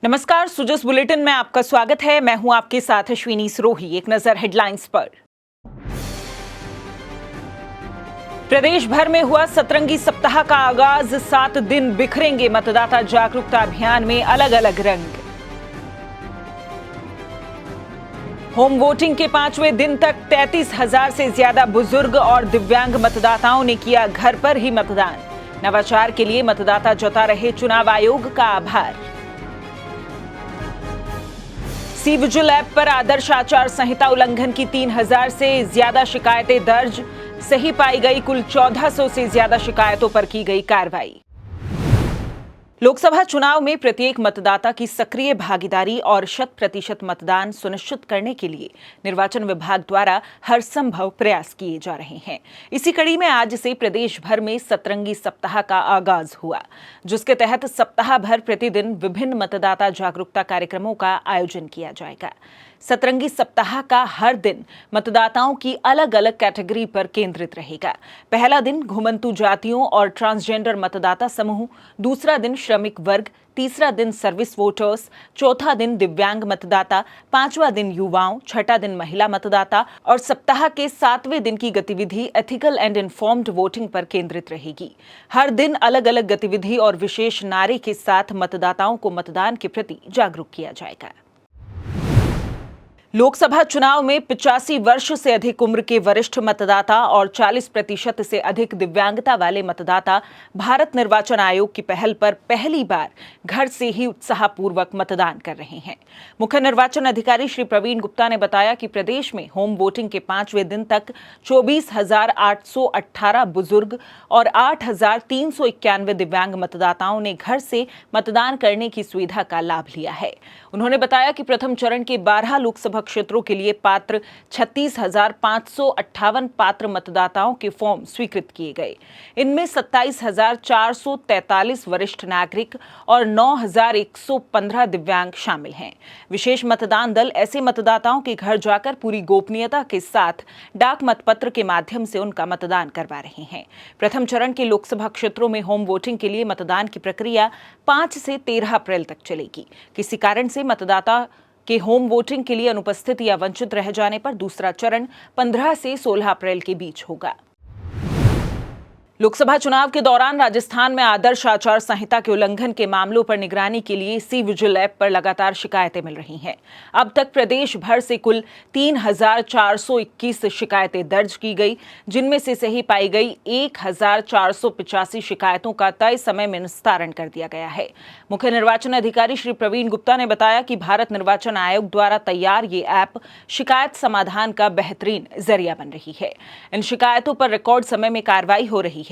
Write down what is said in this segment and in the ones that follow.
नमस्कार, सुजस बुलेटिन में आपका स्वागत है। मैं हूं आपके साथ अश्विनी सरोही। एक नजर हेडलाइंस पर। प्रदेश भर में हुआ सतरंगी सप्ताह का आगाज। 7 दिन बिखरेंगे मतदाता जागरूकता अभियान में अलग अलग रंग। होम वोटिंग के 5वें दिन तक 33,000 से ज्यादा बुजुर्ग और दिव्यांग मतदाताओं ने किया घर पर ही मतदान। नवाचार के लिए मतदाता जता रहे चुनाव आयोग का आभार। सी विजिल ऐप पर आदर्श आचार संहिता उल्लंघन की 3,000 से ज्यादा शिकायतें दर्ज। सही पाई गई कुल 1,400 से ज्यादा शिकायतों पर की गई कार्रवाई। लोकसभा चुनाव में प्रत्येक मतदाता की सक्रिय भागीदारी और 100% मतदान सुनिश्चित करने के लिए निर्वाचन विभाग द्वारा हर संभव प्रयास किए जा रहे हैं। इसी कड़ी में आज से प्रदेश भर में सतरंगी सप्ताह का आगाज हुआ, जिसके तहत सप्ताह भर प्रतिदिन विभिन्न मतदाता जागरूकता कार्यक्रमों का आयोजन किया जाएगा। सतरंगी सप्ताह का हर दिन मतदाताओं की अलग अलग कैटेगरी पर केंद्रित रहेगा। पहला दिन घुमंतु जातियों और ट्रांसजेंडर मतदाता समूह, दूसरा दिन श्रमिक वर्ग, तीसरा दिन सर्विस वोटर्स, चौथा दिन दिव्यांग मतदाता, पांचवा दिन युवाओं, छठा दिन महिला मतदाता और सप्ताह के 7वें दिन की गतिविधि एथिकल एंड इन्फॉर्म्ड वोटिंग पर केंद्रित रहेगी। हर दिन अलग अलग गतिविधि और विशेष नारे के साथ मतदाताओं को मतदान के प्रति जागरूक किया जाएगा। लोकसभा चुनाव में 85 वर्ष से अधिक उम्र के वरिष्ठ मतदाता और 40% से अधिक दिव्यांगता वाले मतदाता भारत निर्वाचन आयोग की पहल पर पहली बार घर से ही उत्साहपूर्वक मतदान कर रहे हैं। मुख्य निर्वाचन अधिकारी श्री प्रवीण गुप्ता ने बताया कि प्रदेश में होम वोटिंग के 5वें दिन तक 24,818 बुजुर्ग और 8,391 दिव्यांग मतदाताओं ने घर से मतदान करने की सुविधा का लाभ लिया है। उन्होंने बताया कि प्रथम चरण के 12 लोकसभा क्षेत्रों के लिए पात्र 36,558 पात्र मतदाताओं के फॉर्म स्वीकृत किए गए। इनमें 27,443 वरिष्ठ नागरिक और 9,115 दिव्यांग शामिल हैं। विशेष मतदान दल ऐसे मतदाताओं के घर जाकर पूरी गोपनीयता के साथ डाक मतपत्र के माध्यम से उनका मतदान करवा रहे हैं। प्रथम चरण के लोकसभा क्षेत्रों में होम वोटिंग के लिए मतदान की प्रक्रिया 5 से 13 अप्रैल तक चलेगी। किसी कारण से मतदाता के होम वोटिंग के लिए अनुपस्थित या वंचित रह जाने पर दूसरा चरण 15 से 16 अप्रैल के बीच होगा। लोकसभा चुनाव के दौरान राजस्थान में आदर्श आचार संहिता के उल्लंघन के मामलों पर निगरानी के लिए सी विजिल ऐप पर लगातार शिकायतें मिल रही हैं। अब तक प्रदेश भर से कुल 3,421 शिकायतें दर्ज की गई, जिनमें से सही पाई गई 1,485 शिकायतों का तय समय में निस्तारण कर दिया गया है। मुख्य निर्वाचन अधिकारी श्री प्रवीण गुप्ता ने बताया कि भारत निर्वाचन आयोग द्वारा तैयार ये ऐप शिकायत समाधान का बेहतरीन जरिया बन रही है। इन शिकायतों पर रिकॉर्ड समय में कार्रवाई हो रही है।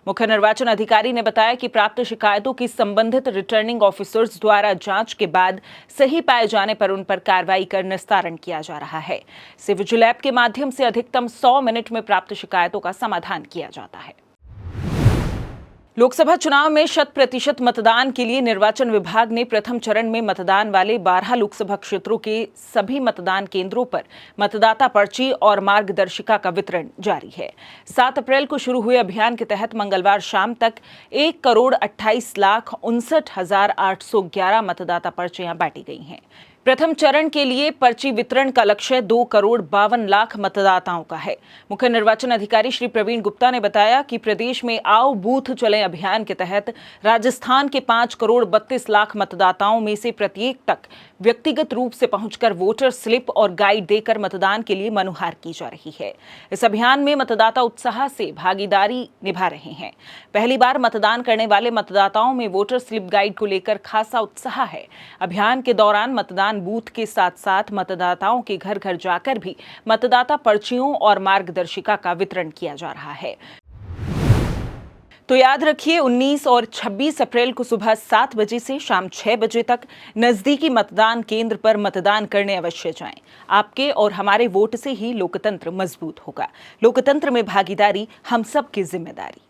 मुख्य निर्वाचन अधिकारी ने बताया कि प्राप्त शिकायतों की संबंधित रिटर्निंग ऑफिसर्स द्वारा जांच के बाद सही पाए जाने पर उन पर कार्रवाई कर निस्तारण किया जा रहा है। सी विजिल ऐप के माध्यम से अधिकतम 100 मिनट में प्राप्त शिकायतों का समाधान किया जाता है। लोकसभा चुनाव में 100% मतदान के लिए निर्वाचन विभाग ने प्रथम चरण में मतदान वाले 12 लोकसभा क्षेत्रों के सभी मतदान केंद्रों पर मतदाता पर्ची और मार्गदर्शिका का वितरण जारी है। 7 अप्रैल को शुरू हुए अभियान के तहत मंगलवार शाम तक 1,28,59,811 मतदाता पर्चियां बांटी गई हैं। प्रथम चरण के लिए पर्ची वितरण का लक्ष्य 2,52,00,000 मतदाताओं का है। मुख्य निर्वाचन अधिकारी श्री प्रवीण गुप्ता ने बताया कि प्रदेश में आओ बूथ चले अभियान के तहत राजस्थान के 5,32,00,000 मतदाताओं में से प्रत्येक तक व्यक्तिगत रूप से पहुंचकर वोटर स्लिप और गाइड देकर मतदान के लिए मनुहार की जा रही है। इस अभियान में मतदाता उत्साह से भागीदारी निभा रहे हैं। पहली बार मतदान करने वाले मतदाताओं में वोटर स्लिप गाइड को लेकर खासा उत्साह है। अभियान के दौरान मतदान बूथ के साथ साथ मतदाताओं के घर घर जाकर भी मतदाता पर्चियों और मार्गदर्शिका का वितरण किया जा रहा है। तो याद रखिए, 19 और 26 अप्रैल को सुबह 7 बजे से शाम 6 बजे तक नजदीकी मतदान केंद्र पर मतदान करने अवश्य जाएं। आपके और हमारे वोट से ही लोकतंत्र मजबूत होगा। लोकतंत्र में भागीदारी हम सब की जिम्मेदारी।